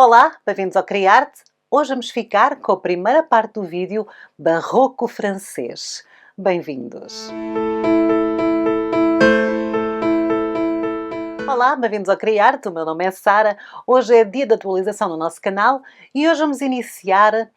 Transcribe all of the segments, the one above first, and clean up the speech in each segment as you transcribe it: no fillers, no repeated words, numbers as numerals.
Olá, bem-vindos ao Criarte. Hoje vamos ficar com a primeira parte do vídeo Barroco Francês. Bem-vindos! Olá, bem-vindos ao Criarte. O meu nome é Sara. Hoje é dia de atualização no nosso canal e hoje vamos iniciar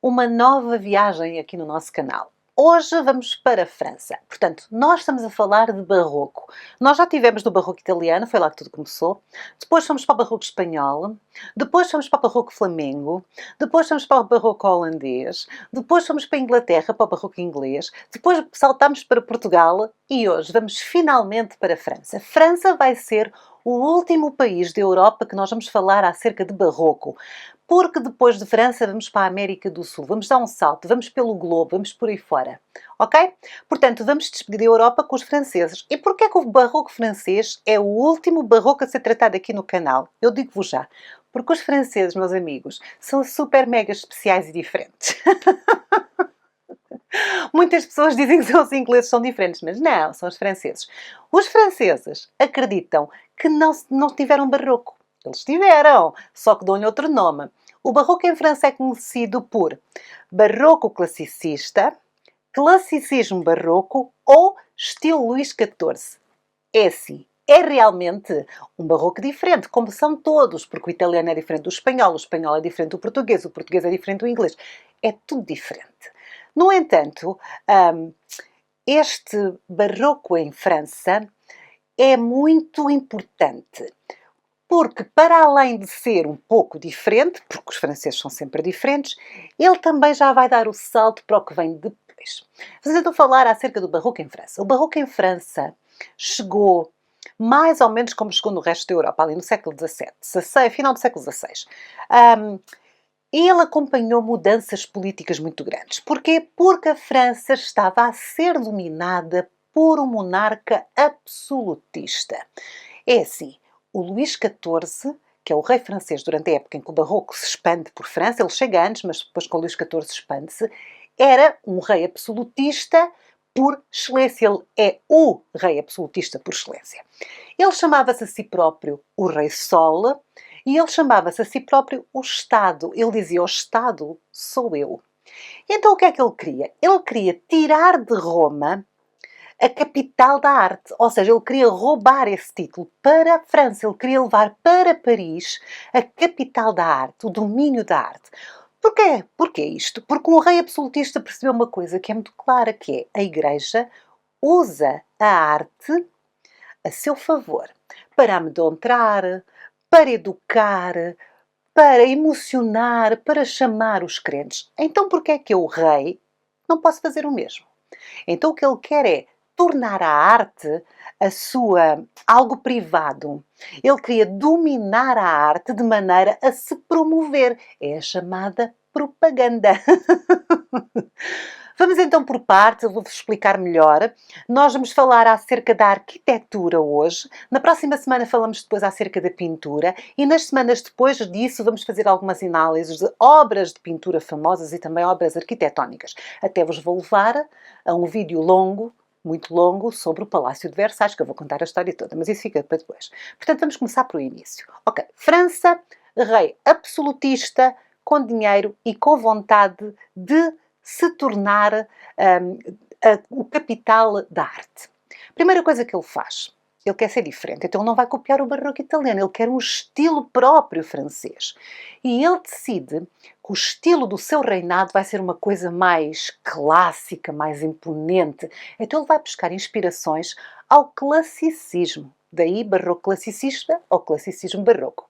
uma nova viagem aqui no nosso canal. Hoje vamos para a França. Portanto, nós estamos a falar de barroco. Nós já tivemos do barroco italiano, foi lá que tudo começou. Depois fomos para o barroco espanhol. Depois fomos para o barroco flamengo. Depois fomos para o barroco holandês. Depois fomos para a Inglaterra, para o barroco inglês. Depois saltámos para Portugal e hoje vamos finalmente para a França. A França vai ser o último país da Europa que nós vamos falar acerca de barroco. Porque depois de França vamos para a América do Sul, vamos dar um salto, vamos pelo globo, vamos por aí fora, ok? Portanto, vamos despedir a Europa com os franceses. E porquê é que o barroco francês é o último barroco a ser tratado aqui no canal? Eu digo-vos já, porque os franceses, meus amigos, são super mega especiais e diferentes. Muitas pessoas dizem que os ingleses são diferentes, mas não, são os franceses. Os franceses acreditam que não tiveram barroco. Eles tiveram, só que dão-lhe outro nome. O barroco em França é conhecido por barroco classicista, classicismo barroco ou estilo Luís XIV. É assim, é realmente um barroco diferente, como são todos, porque o italiano é diferente do espanhol é diferente do português é diferente do inglês. É tudo diferente. No entanto, este barroco em França é muito importante. Porque, para além de ser um pouco diferente, porque os franceses são sempre diferentes, ele também já vai dar o salto para o que vem depois. Vamos então falar acerca do barroco em França. O barroco em França chegou mais ou menos como chegou no resto da Europa, ali no século XVII, final do século XVI. Ele acompanhou mudanças políticas muito grandes. Porquê? Porque a França estava a ser dominada por um monarca absolutista. É assim, o Luís XIV, que é o rei francês durante a época em que o barroco se expande por França, ele chega antes, mas depois com o Luís XIV expande-se, era um rei absolutista por excelência. Ele é o rei absolutista por excelência. Ele chamava-se a si próprio o Rei Sol e ele chamava-se a si próprio o Estado. Ele dizia: o Estado sou eu. Então o que é que ele queria? Ele queria tirar de Roma a capital da arte, ou seja, ele queria roubar esse título para a França, ele queria levar para Paris a capital da arte, o domínio da arte. Porquê? Porquê isto? Porque um rei absolutista percebeu uma coisa que é muito clara, que é a Igreja usa a arte a seu favor para amedrontar, para educar, para emocionar, para chamar os crentes. Então porquê é que eu, o rei, não posso fazer o mesmo? Então o que ele quer é tornar a arte algo privado. Ele queria dominar a arte de maneira a se promover. É a chamada propaganda. Vamos então por partes, eu vou-vos explicar melhor. Nós vamos falar acerca da arquitetura hoje. Na próxima semana falamos depois acerca da pintura. E nas semanas depois disso vamos fazer algumas análises de obras de pintura famosas e também obras arquitetónicas. Até vos vou levar a um vídeo longo, muito longo, sobre o Palácio de Versalhes, que eu vou contar a história toda, mas isso fica para depois. Portanto, vamos começar pelo início. Ok, França, rei absolutista, com dinheiro e com vontade de se tornar o capital da arte. Primeira coisa que ele faz, ele quer ser diferente, então ele não vai copiar o barroco italiano, ele quer um estilo próprio francês. E ele decide que o estilo do seu reinado vai ser uma coisa mais clássica, mais imponente. Então ele vai buscar inspirações ao classicismo. Daí barroco classicista ou classicismo barroco.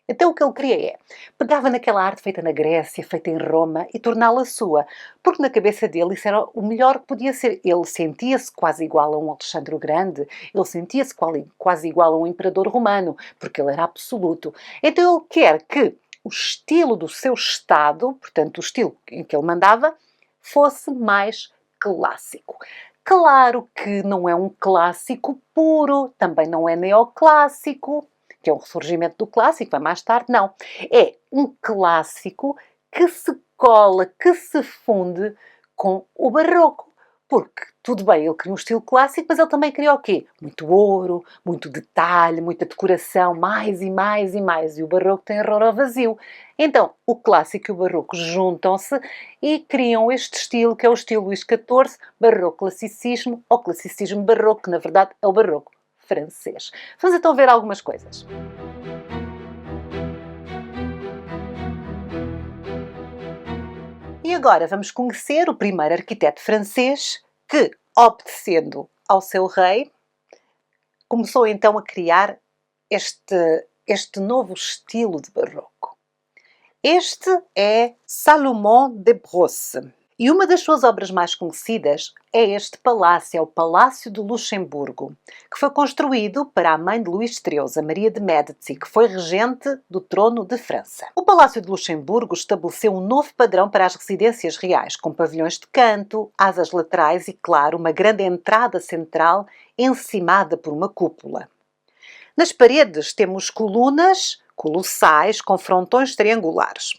Então o que ele queria é, pegava naquela arte feita na Grécia, feita em Roma e torná-la sua. Porque na cabeça dele isso era o melhor que podia ser. Ele sentia-se quase igual a um Alexandre o Grande, ele sentia-se quase igual a um imperador romano, porque ele era absoluto. Então ele quer que o estilo do seu Estado, portanto o estilo em que ele mandava, fosse mais clássico. Claro que não é um clássico puro, também não é neoclássico, que é o ressurgimento do clássico, vai mais tarde, não. É um clássico que se cola, que se funde com o barroco. Porque, tudo bem, ele criou um estilo clássico, mas ele também criou o quê? Muito ouro, muito detalhe, muita decoração, mais e mais e mais. E o barroco tem horror ao vazio. Então, o clássico e o barroco juntam-se e criam este estilo, que é o estilo Luís XIV, barroco-classicismo, ou classicismo-barroco, que na verdade é o barroco francês. Vamos então ver algumas coisas. E agora vamos conhecer o primeiro arquiteto francês que, obedecendo ao seu rei, começou então a criar este novo estilo de barroco. Este é Salomon de Brosse. E uma das suas obras mais conhecidas é este palácio, é o Palácio do Luxemburgo, que foi construído para a mãe de Luís XIII, a Maria de Médici, que foi regente do trono de França. O Palácio de Luxemburgo estabeleceu um novo padrão para as residências reais, com pavilhões de canto, asas laterais e, claro, uma grande entrada central encimada por uma cúpula. Nas paredes temos colunas colossais com frontões triangulares.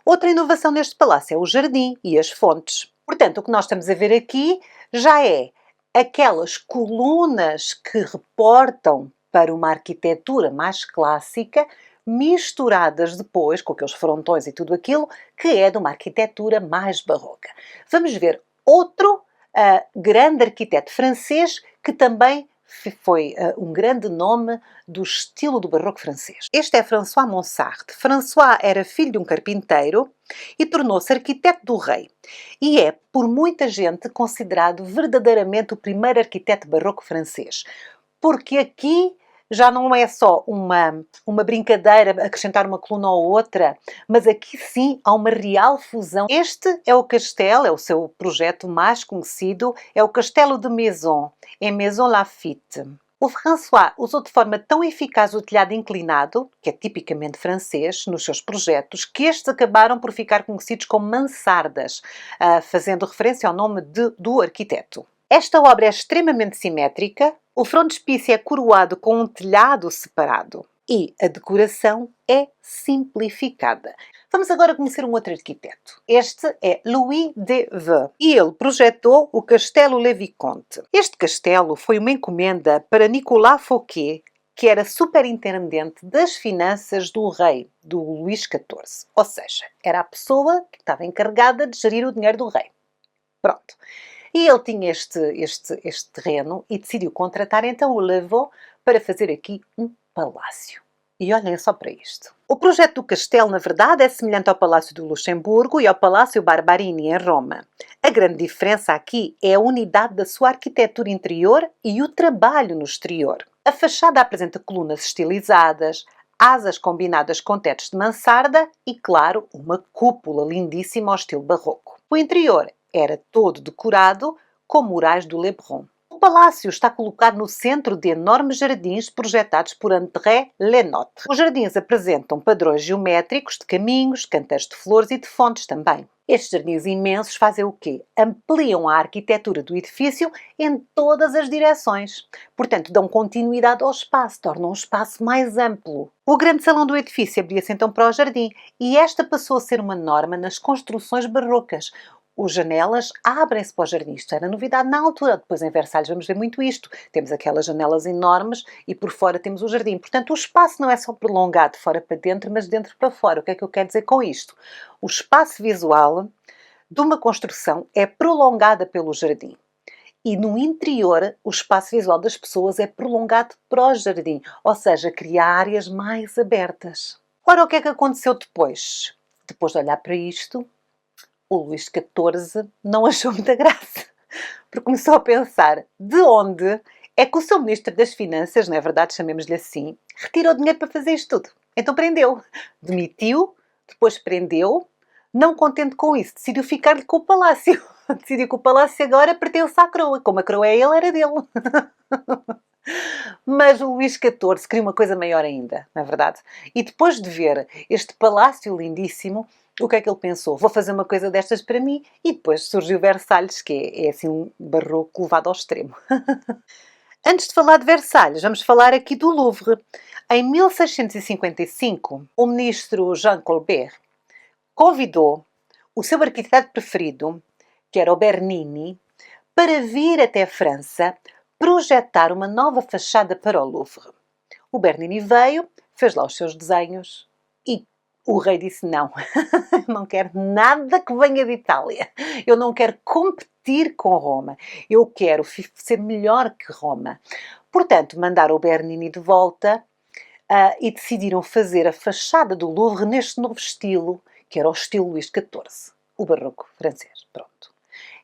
Outra inovação neste palácio é o jardim e as fontes. Portanto, o que nós estamos a ver aqui já é aquelas colunas que reportam para uma arquitetura mais clássica, misturadas depois com aqueles frontões e tudo aquilo, que é de uma arquitetura mais barroca. Vamos ver outro grande arquiteto francês que também foi um grande nome do estilo do barroco francês. Este é François Mansart. François era filho de um carpinteiro e tornou-se arquiteto do rei. E é, por muita gente, considerado verdadeiramente o primeiro arquiteto barroco francês. Porque aqui já não é só uma brincadeira, acrescentar uma coluna ou outra, mas aqui sim há uma real fusão. Este é o castelo, é o seu projeto mais conhecido, é o Castelo de Maison, em Maison Lafitte. O François usou de forma tão eficaz o telhado inclinado, que é tipicamente francês, nos seus projetos, que estes acabaram por ficar conhecidos como mansardas, fazendo referência ao nome do arquiteto. Esta obra é extremamente simétrica, o frontispício é coroado com um telhado separado e a decoração é simplificada. Vamos agora conhecer um outro arquiteto. Este é Louis de Vaux e ele projetou o Castelo Le Vicomte. Este castelo foi uma encomenda para Nicolas Fouquet, que era superintendente das finanças do rei, do Luís XIV. Ou seja, era a pessoa que estava encarregada de gerir o dinheiro do rei. Pronto. E ele tinha este terreno e decidiu contratar então o Lavaux para fazer aqui um palácio. E olhem só para isto. O projeto do castelo, na verdade, é semelhante ao Palácio do Luxemburgo e ao Palácio Barberini, em Roma. A grande diferença aqui é a unidade da sua arquitetura interior e o trabalho no exterior. A fachada apresenta colunas estilizadas, asas combinadas com tetos de mansarda e, claro, uma cúpula lindíssima ao estilo barroco. O interior era todo decorado com murais do Lebrun. O palácio está colocado no centro de enormes jardins projetados por André Lenotre. Os jardins apresentam padrões geométricos de caminhos, de canteiros de flores e de fontes também. Estes jardins imensos fazem o quê? Ampliam a arquitetura do edifício em todas as direções. Portanto, dão continuidade ao espaço, tornam o espaço mais amplo. O grande salão do edifício abria-se então para o jardim e esta passou a ser uma norma nas construções barrocas. As janelas abrem-se para o jardim. Isto era novidade na altura. Depois em Versalhes vamos ver muito isto. Temos aquelas janelas enormes e por fora temos o jardim. Portanto, o espaço não é só prolongado de fora para dentro, mas de dentro para fora. O que é que eu quero dizer com isto? O espaço visual de uma construção é prolongada pelo jardim. E no interior, o espaço visual das pessoas é prolongado para o jardim. Ou seja, cria áreas mais abertas. Ora, o que é que aconteceu depois? Depois de olhar para isto, o Luís XIV não achou muita graça, porque começou a pensar de onde é que o seu Ministro das Finanças, não é verdade, chamemos-lhe assim, retirou dinheiro para fazer isto tudo. Então prendeu, demitiu, depois prendeu, não contente com isso, decidiu ficar-lhe com o palácio. Decidiu que o palácio agora pertence à coroa, como a coroa é ele, era dele. Mas o Luís XIV queria uma coisa maior ainda, não é verdade? E depois de ver este palácio lindíssimo, o que é que ele pensou? Vou fazer uma coisa destas para mim. E depois surgiu Versalhes, que é assim um barroco levado ao extremo. Antes de falar de Versalhes, vamos falar aqui do Louvre. Em 1655, o ministro Jean Colbert convidou o seu arquiteto preferido, que era o Bernini, para vir até a França projetar uma nova fachada para o Louvre. O Bernini veio, fez lá os seus desenhos e o rei disse não, não quero nada que venha de Itália. Eu não quero competir com Roma. Eu quero ser melhor que Roma. Portanto, mandaram o Bernini de volta e decidiram fazer a fachada do Louvre neste novo estilo, que era o estilo Luís XIV, o barroco francês. Pronto.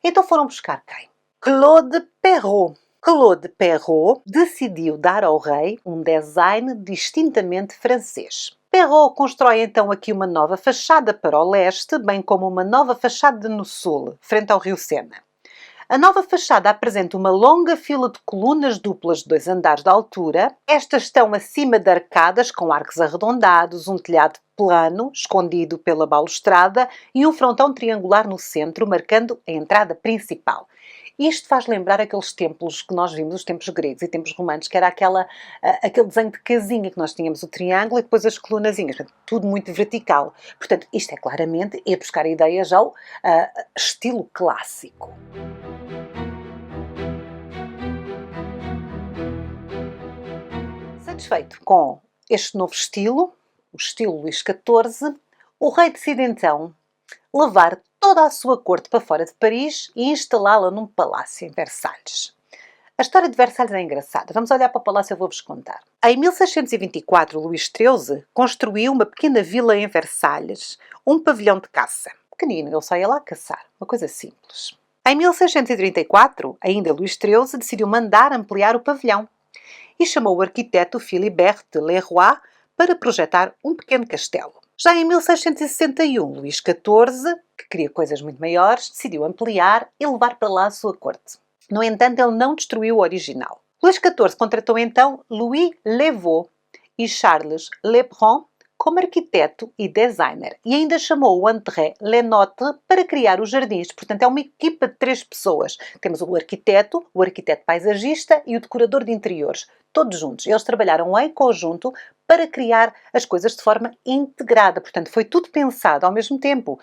Então foram buscar quem? Claude Perrault. Claude Perrault decidiu dar ao rei um design distintamente francês. Perrault constrói então aqui uma nova fachada para o leste, bem como uma nova fachada no sul, frente ao rio Sena. A nova fachada apresenta uma longa fila de colunas duplas de 2 andares de altura. Estas estão acima de arcadas com arcos arredondados, um telhado plano, escondido pela balustrada, e um frontão triangular no centro, marcando a entrada principal. Isto faz lembrar aqueles templos que nós vimos, os templos gregos e templos romanos, que era aquele desenho de casinha que nós tínhamos, o triângulo e depois as colunazinhas, tudo muito vertical. Portanto, isto é claramente ir buscar ideias ao estilo clássico. Satisfeito com este novo estilo, o estilo Luís XIV, o rei decide então levar toda a sua corte para fora de Paris e instalá-la num palácio em Versalhes. A história de Versalhes é engraçada. Vamos olhar para o palácio e eu vou-vos contar. Em 1624, Luís XIII construiu uma pequena vila em Versalhes, um pavilhão de caça. Pequenino, ele só ia lá caçar. Uma coisa simples. Em 1634, ainda Luís XIII decidiu mandar ampliar o pavilhão e chamou o arquiteto Philibert de Leroy para projetar um pequeno castelo. Já em 1661, Luís XIV, que queria coisas muito maiores, decidiu ampliar e levar para lá a sua corte. No entanto, ele não destruiu o original. Luís XIV contratou então Louis Levaux e Charles Lebrun como arquiteto e designer e ainda chamou o André Lenotre para criar os jardins. Portanto, é uma equipa de 3 pessoas. Temos o arquiteto paisagista e o decorador de interiores, todos juntos. Eles trabalharam em conjunto para criar as coisas de forma integrada. Portanto, foi tudo pensado ao mesmo tempo.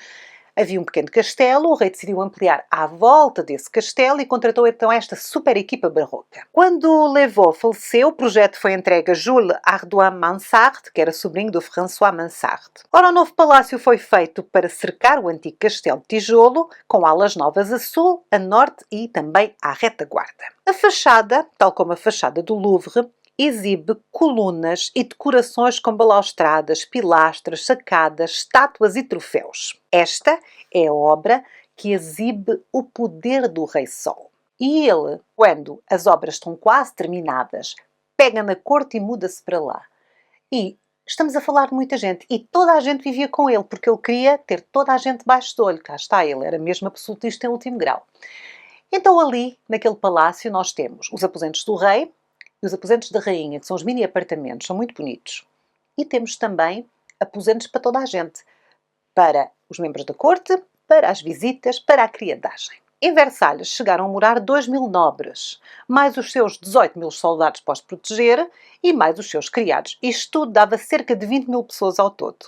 Havia um pequeno castelo, o rei decidiu ampliar à volta desse castelo e contratou então esta super equipa barroca. Quando Levaux faleceu, o projeto foi entregue a Jules Hardouin Mansart, que era sobrinho do François Mansart. Ora, o novo palácio foi feito para cercar o antigo castelo de tijolo, com alas novas a sul, a norte e também à retaguarda. A fachada, tal como a fachada do Louvre, exibe colunas e decorações com balaustradas, pilastras, sacadas, estátuas e troféus. Esta é a obra que exibe o poder do Rei Sol. E ele, quando as obras estão quase terminadas, pega na corte e muda-se para lá. E estamos a falar de muita gente. E toda a gente vivia com ele, porque ele queria ter toda a gente debaixo do olho. Cá está, ele era mesmo absolutista em último grau. Então ali, naquele palácio, nós temos os aposentos do rei, e os aposentos da rainha, que são os mini apartamentos, são muito bonitos. E temos também aposentos para toda a gente. Para os membros da corte, para as visitas, para a criadagem. Em Versalhes chegaram a morar 2.000 nobres, mais os seus 18.000 soldados para os proteger e mais os seus criados. Isto tudo dava cerca de 20.000 pessoas ao todo.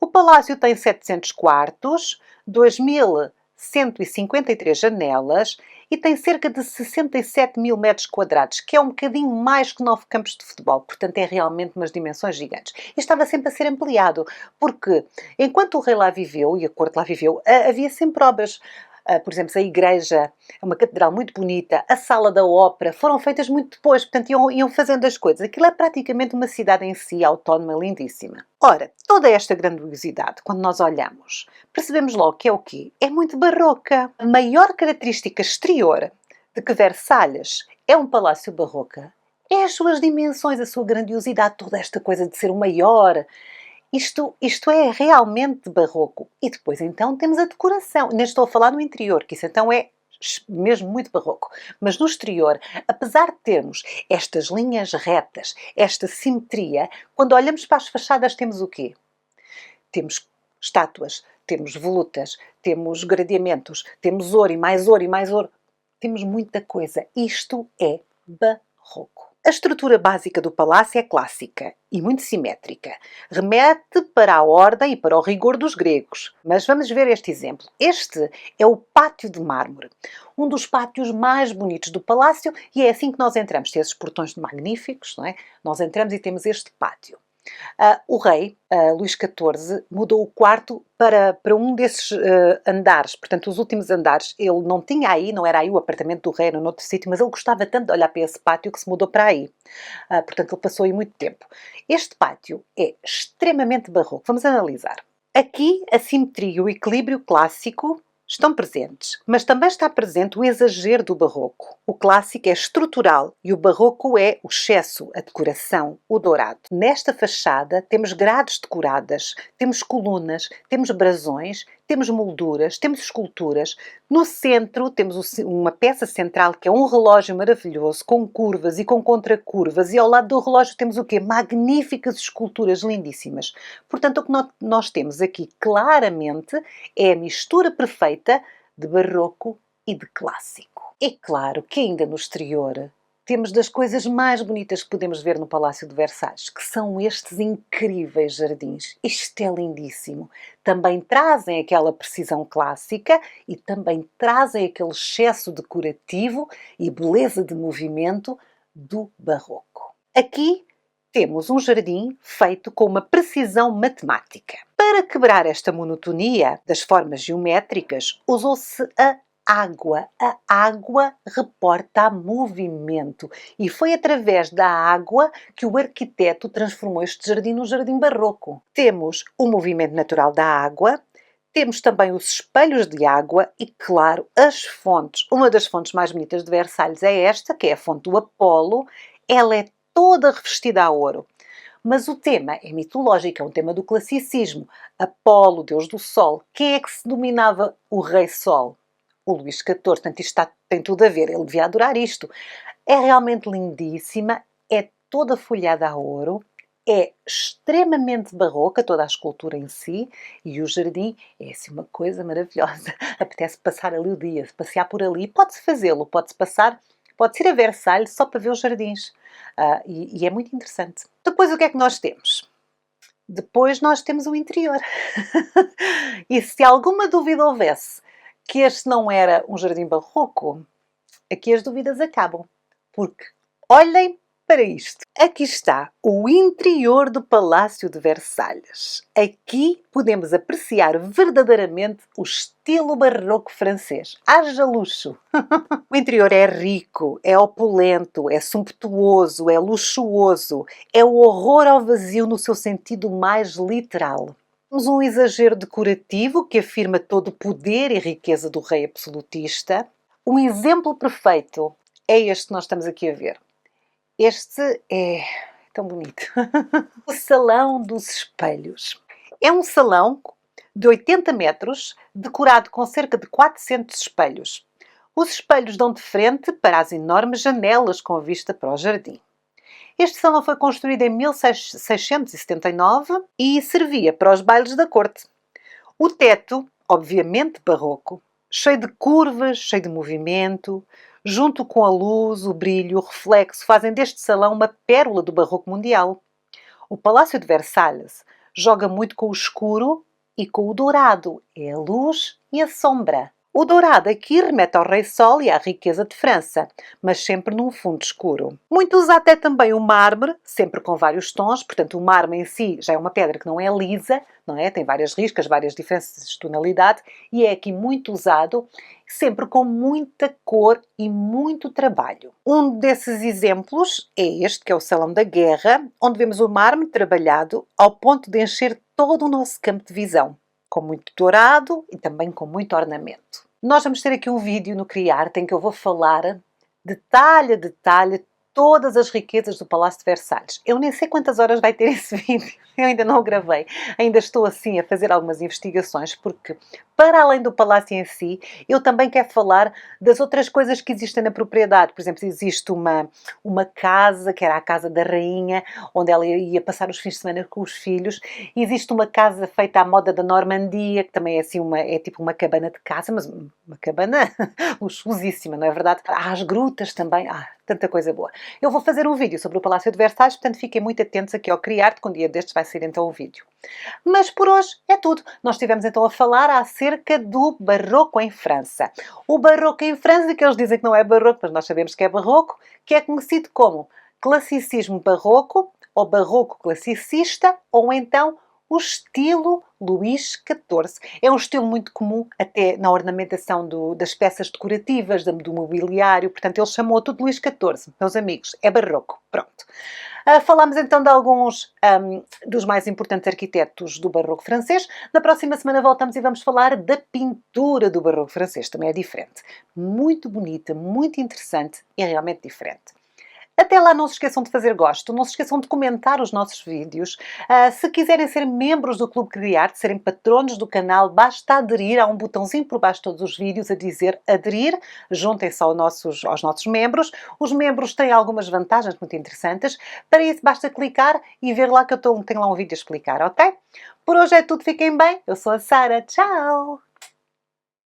O palácio tem 700 quartos, 2.153 janelas e tem cerca de 67.000 metros quadrados, que é um bocadinho mais que 9 campos de futebol. Portanto, é realmente umas dimensões gigantes. E estava sempre a ser ampliado, porque enquanto o rei lá viveu e a corte lá viveu, havia sempre obras. Por exemplo, a igreja, uma catedral muito bonita, a sala da ópera, foram feitas muito depois, portanto iam fazendo as coisas. Aquilo é praticamente uma cidade em si, autónoma, lindíssima. Ora, toda esta grandiosidade, quando nós olhamos, percebemos logo que é o quê? É muito barroca. A maior característica exterior de que Versalhes é um palácio barroca é as suas dimensões, a sua grandiosidade, toda esta coisa de ser o maior. Isto é realmente barroco. E depois então temos a decoração. Nem estou a falar no interior, que isso então é mesmo muito barroco. Mas no exterior, apesar de termos estas linhas retas, esta simetria, quando olhamos para as fachadas temos o quê? Temos estátuas, temos volutas, temos gradeamentos, temos ouro e mais ouro e mais ouro. Temos muita coisa. Isto é barroco. A estrutura básica do palácio é clássica e muito simétrica. Remete para a ordem e para o rigor dos gregos. Mas vamos ver este exemplo. Este é o pátio de mármore, um dos pátios mais bonitos do palácio, e é assim que nós entramos. Tem esses portões magníficos, não é? Nós entramos e temos este pátio. O rei, Luís XIV, mudou o quarto para um desses andares, portanto, os últimos andares. Ele não tinha aí, não era aí o apartamento do rei, era noutro sítio, mas ele gostava tanto de olhar para esse pátio que se mudou para aí. Portanto, ele passou aí muito tempo. Este pátio é extremamente barroco. Vamos analisar. Aqui, a simetria e o equilíbrio clássico estão presentes, mas também está presente o exagero do barroco. O clássico é estrutural e o barroco é o excesso, a decoração, o dourado. Nesta fachada temos grades decoradas, temos colunas, temos brasões, temos molduras, temos esculturas. No centro temos uma peça central que é um relógio maravilhoso, com curvas e com contracurvas, e ao lado do relógio temos o quê? Magníficas esculturas lindíssimas. Portanto, o que nós temos aqui claramente é a mistura perfeita de barroco e de clássico. É claro que ainda no exterior temos das coisas mais bonitas que podemos ver no Palácio de Versalhes, que são estes incríveis jardins. Isto é lindíssimo. Também trazem aquela precisão clássica e também trazem aquele excesso decorativo e beleza de movimento do barroco. Aqui temos um jardim feito com uma precisão matemática. Para quebrar esta monotonia das formas geométricas, usou-se a água. A água reporta a movimento e foi através da água que o arquiteto transformou este jardim num jardim barroco. Temos o movimento natural da água, temos também os espelhos de água e, claro, as fontes. Uma das fontes mais bonitas de Versalhes é esta, que é a fonte do Apolo. Ela é toda revestida a ouro. Mas o tema é mitológico, é um tema do classicismo. Apolo, deus do sol. Quem é que se dominava o rei Sol? O Luís XIV. Portanto, isto tem tudo a ver. Ele devia adorar isto. É realmente lindíssima, é toda folhada a ouro, é extremamente barroca, toda a escultura em si, e o jardim é assim uma coisa maravilhosa. Apetece passar ali o dia, passear por ali. Pode-se fazê-lo, pode-se passar, pode-se ir a Versalhes só para ver os jardins. E é muito interessante. Depois o que é que nós temos? Depois nós temos o interior. E se alguma dúvida houvesse que este não era um jardim barroco, aqui as dúvidas acabam. Porque olhem para isto. Aqui está o interior do Palácio de Versalhes. Aqui podemos apreciar verdadeiramente o estilo barroco francês. Haja luxo! O interior é rico, é opulento, é sumptuoso, é luxuoso, é o horror ao vazio no seu sentido mais literal. Temos um exagero decorativo que afirma todo o poder e riqueza do rei absolutista. Um exemplo perfeito é este que nós estamos aqui a ver. Este é tão bonito. O Salão dos Espelhos. É um salão de 80 metros, decorado com cerca de 400 espelhos. Os espelhos dão de frente para as enormes janelas com vista para o jardim. Este salão foi construído em 1679 e servia para os bailes da corte. O teto, obviamente barroco, cheio de curvas, cheio de movimento, junto com a luz, o brilho, o reflexo, fazem deste salão uma pérola do barroco mundial. O Palácio de Versalhes joga muito com o escuro e com o dourado. É a luz e a sombra. O dourado aqui remete ao Rei Sol e à riqueza de França, mas sempre num fundo escuro. Muito usa até também o mármore, sempre com vários tons, portanto o mármore em si já é uma pedra que não é lisa, não é? Tem várias riscas, várias diferenças de tonalidade, e é aqui muito usado, sempre com muita cor e muito trabalho. Um desses exemplos é este, que é o Salão da Guerra, onde vemos o mármore trabalhado ao ponto de encher todo o nosso campo de visão, com muito dourado e também com muito ornamento. Nós vamos ter aqui um vídeo no Criarte em que eu vou falar detalhe a detalhe todas as riquezas do Palácio de Versalhes. Eu nem sei quantas horas vai ter esse vídeo, eu ainda não o gravei. Ainda estou assim a fazer algumas investigações, porque para além do palácio em si, eu também quero falar das outras coisas que existem na propriedade. Por exemplo, existe uma casa, que era a casa da rainha, onde ela ia passar os fins de semana com os filhos. Existe uma casa feita à moda da Normandia, que também é assim é tipo uma cabana de caça, mas uma cabana luxuosíssima, não é verdade? Há as grutas também. tanta coisa boa. Eu vou fazer um vídeo sobre o Palácio de Versalhes, portanto fiquem muito atentos aqui ao Criarte, que um dia destes vai sair então o vídeo. Mas por hoje é tudo. Nós estivemos então a falar acerca do barroco em França. O barroco em França, que eles dizem que não é barroco, mas nós sabemos que é barroco, que é conhecido como classicismo barroco, ou barroco classicista, ou então o estilo Luís XIV. É um estilo muito comum até na ornamentação das peças decorativas, do mobiliário, portanto ele chamou tudo Luís XIV, meus amigos, é barroco, pronto. Falámos então de alguns dos mais importantes arquitetos do barroco francês. Na próxima semana voltamos e vamos falar da pintura do barroco francês, também é diferente. Muito bonita, muito interessante e realmente diferente. Até lá, não se esqueçam de fazer gosto, não se esqueçam de comentar os nossos vídeos. Se quiserem ser membros do Clube Criarte, serem patronos do canal, basta aderir. Há um botãozinho por baixo de todos os vídeos a dizer aderir. Juntem-se aos nossos membros. Os membros têm algumas vantagens muito interessantes. Para isso, basta clicar e ver lá que eu tenho lá um vídeo a explicar, ok? Por hoje é tudo, fiquem bem. Eu sou a Sara, tchau!